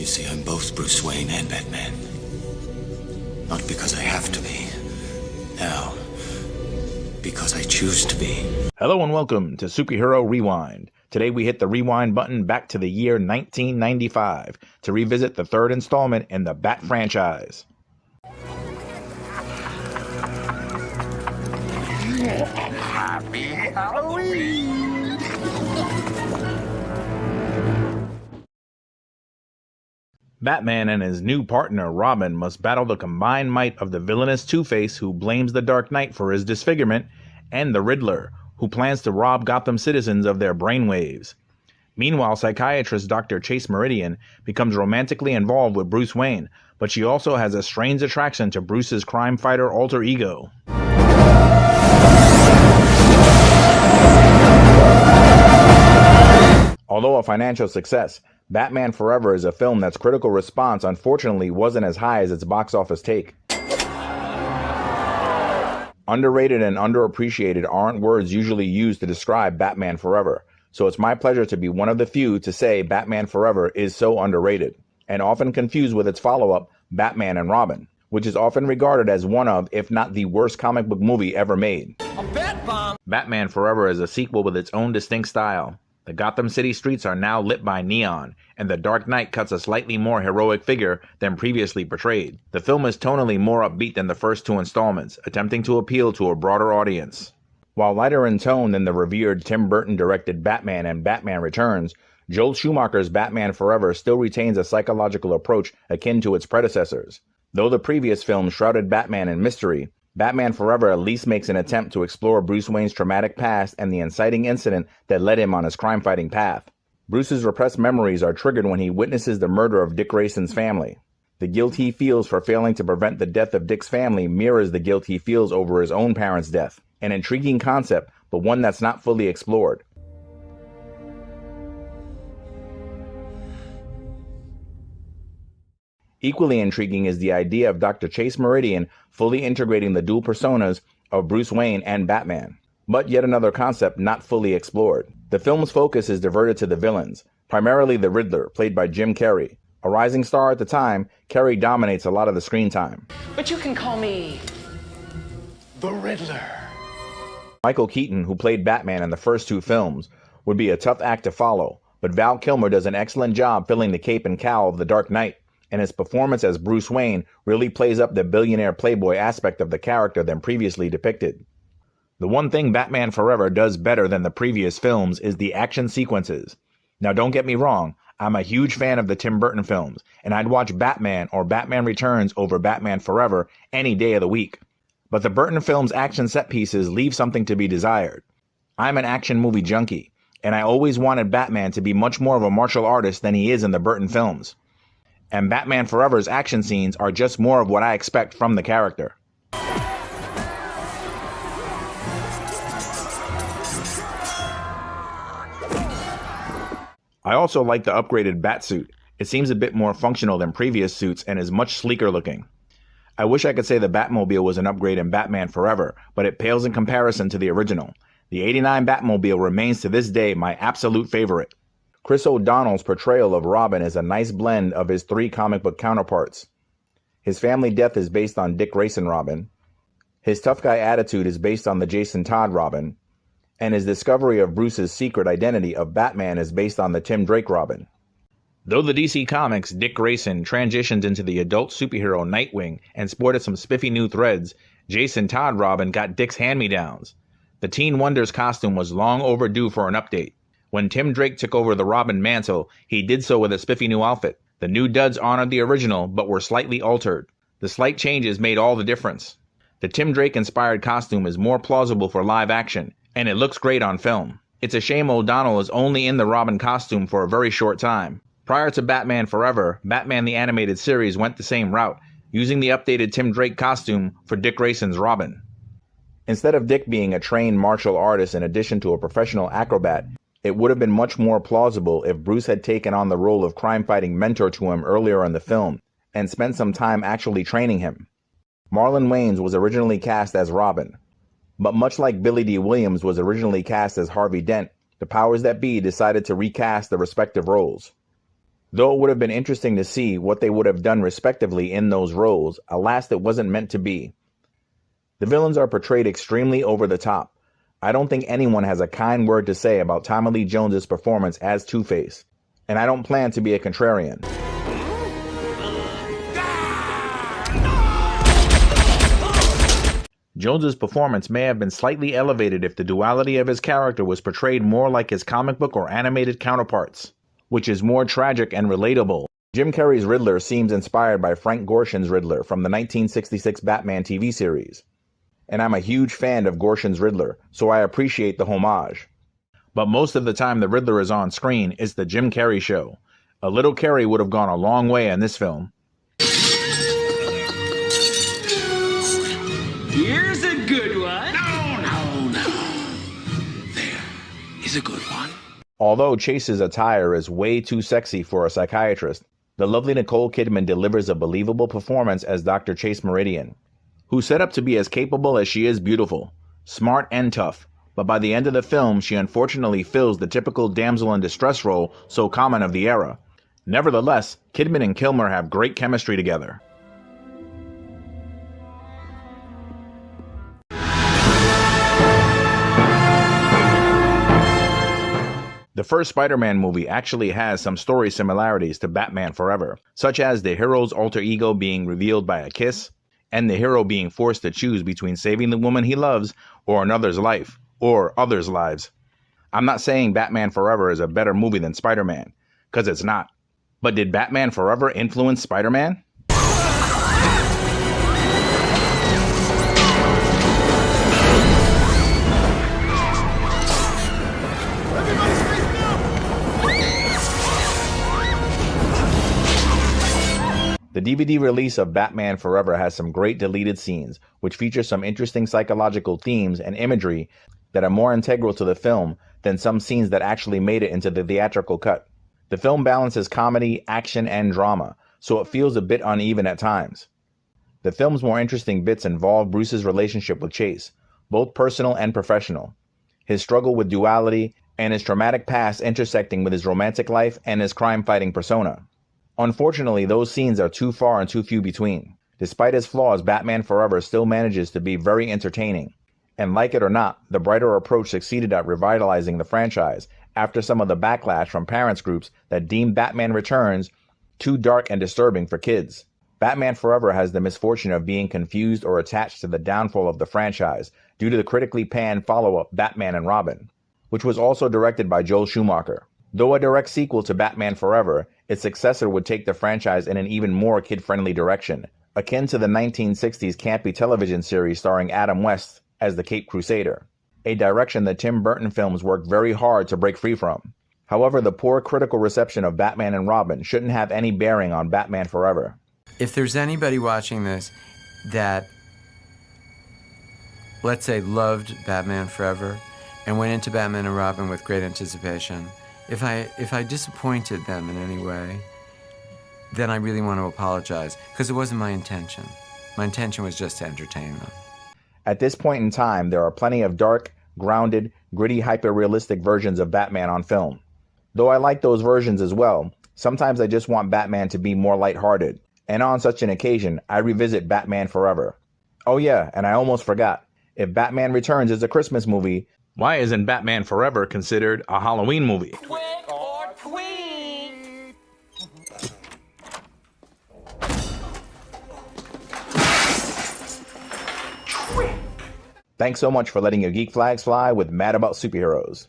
You see, I'm both Bruce Wayne and Batman. Not because I have to be. Now, because I choose to be. Hello and welcome to Superhero Rewind. Today we hit the rewind button back to the year 1995 to revisit the third installment in the Bat franchise. Happy Halloween! Batman and his new partner Robin must battle the combined might of the villainous Two-Face, who blames the Dark Knight for his disfigurement, and the Riddler, who plans to rob Gotham citizens of their brainwaves. Meanwhile, psychiatrist Dr. Chase Meridian becomes romantically involved with Bruce Wayne, but she also has a strange attraction to Bruce's crime fighter alter ego. Although a financial success, Batman Forever is a film that's critical response unfortunately wasn't as high as its box office take. Underrated and underappreciated aren't words usually used to describe Batman Forever, so it's my pleasure to be one of the few to say Batman Forever is so underrated, and often confused with its follow-up, Batman and Robin, which is often regarded as one of, if not the worst comic book movie ever made. A bat bomb! Batman Forever is a sequel with its own distinct style. The Gotham City streets are now lit by neon, and the Dark Knight cuts a slightly more heroic figure than previously portrayed. The film is tonally more upbeat than the first two installments, attempting to appeal to a broader audience. While lighter in tone than the revered Tim Burton-directed Batman and Batman Returns, Joel Schumacher's Batman Forever still retains a psychological approach akin to its predecessors. Though the previous film shrouded Batman in mystery, Batman Forever at least makes an attempt to explore Bruce Wayne's traumatic past and the inciting incident that led him on his crime-fighting path. Bruce's repressed memories are triggered when he witnesses the murder of Dick Grayson's family. The guilt he feels for failing to prevent the death of Dick's family mirrors the guilt he feels over his own parents' death. An intriguing concept, but one that's not fully explored. Equally intriguing is the idea of Dr. Chase Meridian fully integrating the dual personas of Bruce Wayne and Batman. But yet another concept not fully explored. The film's focus is diverted to the villains, primarily the Riddler, played by Jim Carrey. A rising star at the time, Carrey dominates a lot of the screen time. But you can call me The Riddler. Michael Keaton, who played Batman in the first two films, would be a tough act to follow, but Val Kilmer does an excellent job filling the cape and cowl of the Dark Knight, and his performance as Bruce Wayne really plays up the billionaire playboy aspect of the character than previously depicted. The one thing Batman Forever does better than the previous films is the action sequences. Now don't get me wrong, I'm a huge fan of the Tim Burton films, and I'd watch Batman or Batman Returns over Batman Forever any day of the week. But the Burton films' action set pieces leave something to be desired. I'm an action movie junkie, and I always wanted Batman to be much more of a martial artist than he is in the Burton films. And Batman Forever's action scenes are just more of what I expect from the character. I also like the upgraded Batsuit. It seems a bit more functional than previous suits and is much sleeker looking. I wish I could say the Batmobile was an upgrade in Batman Forever, but it pales in comparison to the original. The '89 Batmobile remains to this day my absolute favorite. Chris O'Donnell's portrayal of Robin is a nice blend of his three comic book counterparts. His family death is based on Dick Grayson Robin. His tough guy attitude is based on the Jason Todd Robin. And his discovery of Bruce's secret identity of Batman is based on the Tim Drake Robin. Though the DC Comics Dick Grayson transitioned into the adult superhero Nightwing and sported some spiffy new threads, Jason Todd Robin got Dick's hand-me-downs. The Teen Wonders costume was long overdue for an update. When Tim Drake took over the Robin mantle, he did so with a spiffy new outfit. The new duds honored the original, but were slightly altered. The slight changes made all the difference. The Tim Drake-inspired costume is more plausible for live action, and it looks great on film. It's a shame O'Donnell is only in the Robin costume for a very short time. Prior to Batman Forever, Batman the Animated Series went the same route, using the updated Tim Drake costume for Dick Grayson's Robin. Instead of Dick being a trained martial artist in addition to a professional acrobat, it would have been much more plausible if Bruce had taken on the role of crime-fighting mentor to him earlier in the film, and spent some time actually training him. Marlon Wayans was originally cast as Robin, but much like Billy D. Williams was originally cast as Harvey Dent, the powers that be decided to recast the respective roles. Though it would have been interesting to see what they would have done respectively in those roles, alas, it wasn't meant to be. The villains are portrayed extremely over the top. I don't think anyone has a kind word to say about Tommy Lee Jones's performance as Two-Face, and I don't plan to be a contrarian. Jones's performance may have been slightly elevated if the duality of his character was portrayed more like his comic book or animated counterparts, which is more tragic and relatable. Jim Carrey's Riddler seems inspired by Frank Gorshin's Riddler from the 1966 Batman TV series, and I'm a huge fan of Gorshin's Riddler, so I appreciate the homage. But most of the time the Riddler is on screen, it's the Jim Carrey show. A little Carrey would have gone a long way in this film. Here's a good one. No. There is a good one. Although Chase's attire is way too sexy for a psychiatrist, the lovely Nicole Kidman delivers a believable performance as Dr. Chase Meridian, who's set up to be as capable as she is beautiful, smart and tough, but by the end of the film she unfortunately fills the typical damsel in distress role so common of the era. Nevertheless, Kidman and Kilmer have great chemistry together. The first Spider-Man movie actually has some story similarities to Batman Forever, such as the hero's alter ego being revealed by a kiss, and the hero being forced to choose between saving the woman he loves or another's life, or others' lives. I'm not saying Batman Forever is a better movie than Spider-Man, because it's not. But did Batman Forever influence Spider-Man? The DVD release of Batman Forever has some great deleted scenes, which feature some interesting psychological themes and imagery that are more integral to the film than some scenes that actually made it into the theatrical cut. The film balances comedy, action, and drama, so it feels a bit uneven at times. The film's more interesting bits involve Bruce's relationship with Chase, both personal and professional, his struggle with duality, and his traumatic past intersecting with his romantic life and his crime-fighting persona. Unfortunately, those scenes are too far and too few between. Despite his flaws, Batman Forever still manages to be very entertaining. And like it or not, the brighter approach succeeded at revitalizing the franchise after some of the backlash from parents groups that deemed Batman Returns too dark and disturbing for kids. Batman Forever has the misfortune of being confused or attached to the downfall of the franchise due to the critically panned follow-up Batman and Robin, which was also directed by Joel Schumacher. Though a direct sequel to Batman Forever, its successor would take the franchise in an even more kid-friendly direction, akin to the 1960s campy television series starring Adam West as the Caped Crusader, a direction that Tim Burton films worked very hard to break free from. However, the poor critical reception of Batman and Robin shouldn't have any bearing on Batman Forever. If there's anybody watching this that, let's say, loved Batman Forever and went into Batman and Robin with great anticipation, if I disappointed them in any way, then I really want to apologize, because it wasn't my intention. My intention was just to entertain them. At this point in time, there are plenty of dark, grounded, gritty, hyper-realistic versions of Batman on film. Though I like those versions as well, sometimes I just want Batman to be more lighthearted, and on such an occasion, I revisit Batman Forever. Oh yeah, and I almost forgot. If Batman Returns is a Christmas movie, why isn't Batman Forever considered a Halloween movie? Trick or treat. Thanks so much for letting your geek flags fly with Mad About Superheroes.